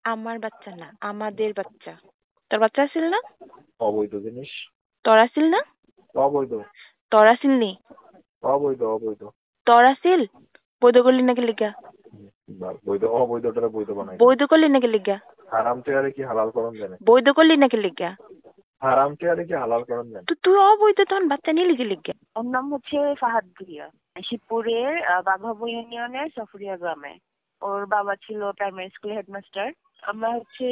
আমার বাচ্চা না, আমাদের বাচ্চা। তোর বাচ্চা আছিল না? অবৈধ জিনিস। তোর আছিল না? অবৈধ। তোর আছিল নি? অবৈধ অবৈধ। তোর আছিল? বৈধ করলি নাকি লিগা? বৈধ অবৈধটারে বৈধ বানাই দেন। বৈধ করলি নাকি লিগা? হারাম চেয়ারে কি হালাল করণ জানে? বৈধ করলি নাকি লিগা? হারাম চেয়ারে কি হালাল করণ জানে? তো তুই অবৈধ তখন বাচ্চা নিয়ে লিখে লিখে। ওর নাম হচ্ছে ফাহাদ ভুঁইয়া। শিবপুরের বাঘাবু ইউনিয়নের সফরিয়া গ্রামে। ওর বাবা ছিল প্রাইমারি স্কুলের হেডমাস্টার। আমরা হচ্ছে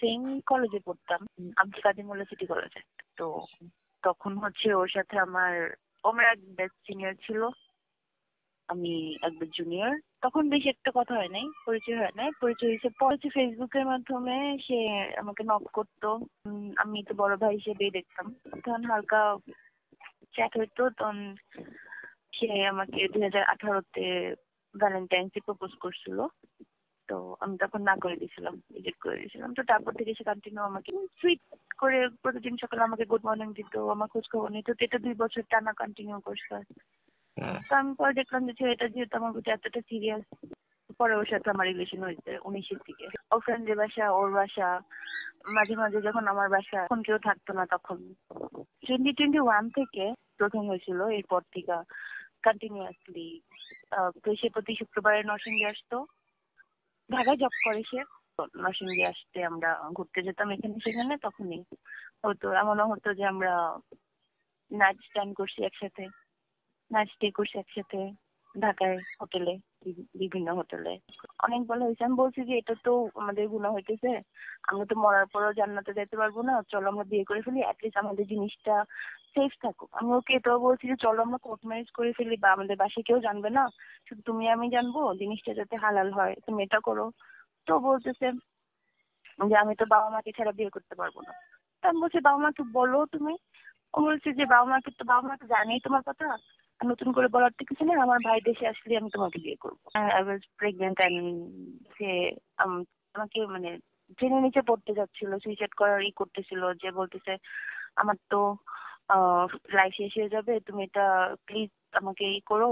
সেম কলেজে পড়তাম, আব্দুল কাদের মোল্লা সিটি কলেজে। তো তখন হচ্ছে ওর সাথে আমার এক বেস্ট সিনিয়র ছিল, আমি একবার জুনিয়র। তখন বেশি একটা কথা হয় নাই, পরিচয় হয় নাই। পরিচয় হয়েছে পরে ফেসবুকের মাধ্যমে। সে আমাকে নক করতো, আমি তো বড় ভাই হিসেবেই দেখতাম। তখন হালকা চ্যাট হইতো। তখন সে আমাকে 2018-তে ভ্যালেন্টাইন্স ডে প্রপোজ করছিল। তো আমি তখন না করে দিয়েছিলাম, রিজেক্ট করে দিয়েছিলাম। তো তারপর থেকে সে কন্টিনিউ আমাকে সুইট করে প্রতিদিন সকালে আমাকে গুড মর্নিং দিত, আমার খোঁজ খবর নিত। তো এটা 2 বছর টানা কন্টিনিউ করছে। তো আমি পরে দেখলাম যে ছেলেটা যেহেতু আমার প্রতি এতটা সিরিয়াস, পরে ওর সাথে আমার রিলেশন হয়েছে 19-এর দিকে। ওর ফ্রেন্ডের বাসা, ওর বাসা, মাঝে মাঝে যখন আমার বাসা তখন কেউ থাকতো না। তখন 2021 থেকে প্রথম হয়েছিল। এরপর থেকে কন্টিনিউয়াসলি তো সে প্রতি শুক্রবারে নরসিংদী আসতো। ঢাকায় জব করে সে। নরসিংদী আসতে আমরা ঘুরতে যেতাম এখানে সেখানে। তখনই হতো, এমনও হতো যে আমরা নাইট স্ট্যান্ড করছি একসাথে, নাইট স্টে করছি একসাথে ঢাকায় হোটেলে, বিভিন্ন হোটেলে। অনেক বলা হয়েছে, আমি বলছি যে এটা তো আমাদের গুনাহ হইতেছে, আমরা তো মরার পরও জান্নাতে যেতে পারবো না, চলো আমরা বিয়ে করে ফেলি, অ্যাটলিস্ট আমাদের জিনিসটা সেফ থাকুক। আমি ওকে এটাও বলছি যে চলো আমরা কোর্ট ম্যারেজ করে ফেলি, বা আমাদের বাসায় কেউ জানবে না, শুধু তুমি আমি জানবো, জিনিসটা যাতে হালাল হয়, তুমি এটা করো। তো বলতেছে যে আমি তো বাবা মাকে ছাড়া বিয়ে করতে পারবো না। তো আমি বলছি বাবা মাকে বলো তুমি। ও বলছে যে বাবা মা তো জানেই তোমার কথা, আর নতুন করে বলার তো কিছু নেই, আমার ভাই দেশে আসলে আমি তোমাকে বিয়ে করবো। আই ওয়াজ প্রেগনেন্ট অ্যান্ড সে আমাকে মানে ট্রেনের নিচে পড়তে যাচ্ছিল, সুইসাইড করার করতেছিল, যে বলতেছে আমার তো লাইফ শেষ হয়ে যাবে, তুমি এটা প্লিজ আমাকে করো।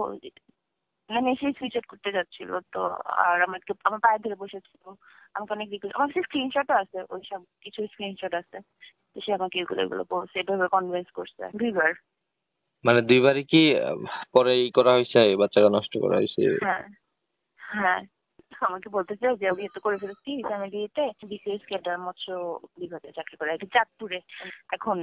মানে সে সুইসাইড করতে যাচ্ছিল। তো আর আমাকে আমার পায়ে ধরে বসেছিল, আমাকে অনেক আমার কাছে স্ক্রিনশটও আছে, ওই সব কিছু স্ক্রিনশট আছে। তো সে আমাকে এগুলো বলছে, এভাবে কনভিন্স করছে 2 বার। মানে 2বারই কি পরে করা হয়েছে, বাচ্চাটা নষ্ট করা হয়েছে? হ্যাঁ হ্যাঁ, আমাকে বলতেছে যে আমি এত করে ফেলেছি ফ্যামিলিতে, বিসিএস ক্যাডার মৎস্য বিভাগে চাকরি করে, এটা চাঁদপুরে। এখন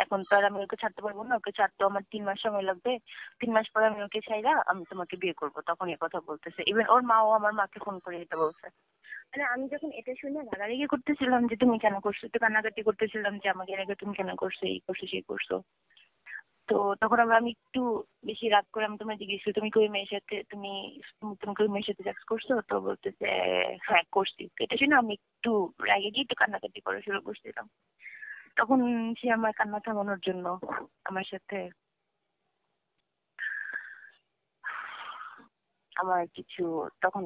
এখন তো আর আমি ওকে ছাড়তে পারবো না, ওকে ছাড়তে আমার 3 মাস সময় লাগবে। 3 মাস পরে আমি ওকে ছাইরা আমি তোমাকে বিয়ে করবো, তখন এই কথা বলতেছে। ইভেন ওর মাও আমার মাকে ফোন করে এটা বলছে। মানে আমি যখন এটা শুনে রাগারাগি করতেছিলাম যে তুমি কেন করছো, তো কান্নাকাটি করতেছিলাম যে আমাকে এর আগে তুমি কেন করছো, এই করছো সেই করছো। তো তখন আমি একটু বেশি রাগ করে আমি তোমায় জিজ্ঞেস করি তুমি কি ওই মেয়ের সাথে তুমি কি ওই মেয়ের সাথে সেক্স করছো? তো বলতেছে হ্যাঁ করছি। তো এটা শুনে আমি একটু রাগে গিয়ে একটু কান্নাকাটি করা শুরু করছিলাম। তখন সে আমার কান্না থামানোর জন্য আমার সাথে আমার কিছু তখন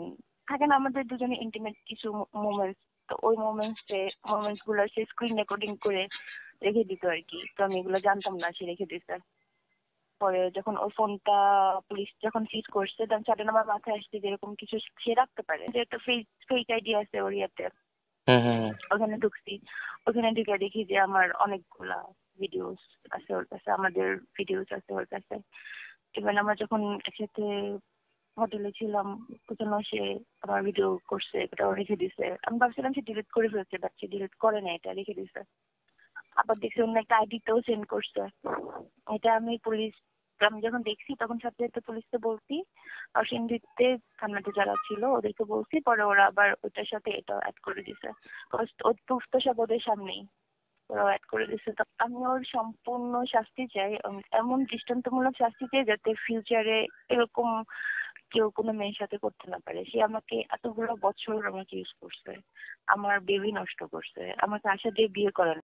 থাকে না আমাদের দুজনে ইন্টিমেট কিছু মোমেন্টস, তো ওই মোমেন্টস গুলো সে স্ক্রিন রেকর্ডিং করে রেখে দিত আর কি। তো আমি এগুলো জানতাম না, সে রেখে দিতে। পরে যখন ওর ফোনটা পুলিশ যখন সিজ করছে, তখন সাডেন আমার মাথায় আসছে যে এরকম কিছু সে রাখতে পারে, যে একটা ফেক আইডি আছে ওর ইয়াতে। ওখানে ঢুকছি, ওখানে ঢুকে দেখি যে আমার অনেকগুলা ভিডিওস আছে ওর কাছে, আমাদের ভিডিওস আছে ওর কাছে। এবার আমরা যখন একসাথে হোটেলে ছিলাম, ওখানে সে আমার ভিডিও করছে, ওটাও রেখে দিছে। আমি ভাবছিলাম সে ডিলিট করে ফেলছে, বাট সে ডিলিট করে না, এটা রেখে দিছে। আবার দেখছি অন্য একটা আইডিতেও সেন্ড করছে। এটা আমি যখন দেখছি তখন সাথে সাথে পুলিশকে বলছি, আর সিন্ডিতে থানাতে যারা ছিল ওদেরকে বলছি। পরে ওরা আবার ওটার সাথে এটা অ্যাড করে দিছে, ওর প্রুফ তো সব ওদের সামনেই, ওরা অ্যাড করে দিছে। তো আমি ওর সম্পূর্ণ শাস্তি চাই, এমন দৃষ্টান্তমূলক শাস্তি চাই যাতে ফিউচারে এরকম কেউ কোনো মেয়ের সাথে করতে না পারে। সে আমাকে এতগুলো বছর আমাকে ইউজ করছে, আমার বেবি নষ্ট করছে, আমাকে আশা দিয়ে বিয়ে করেন।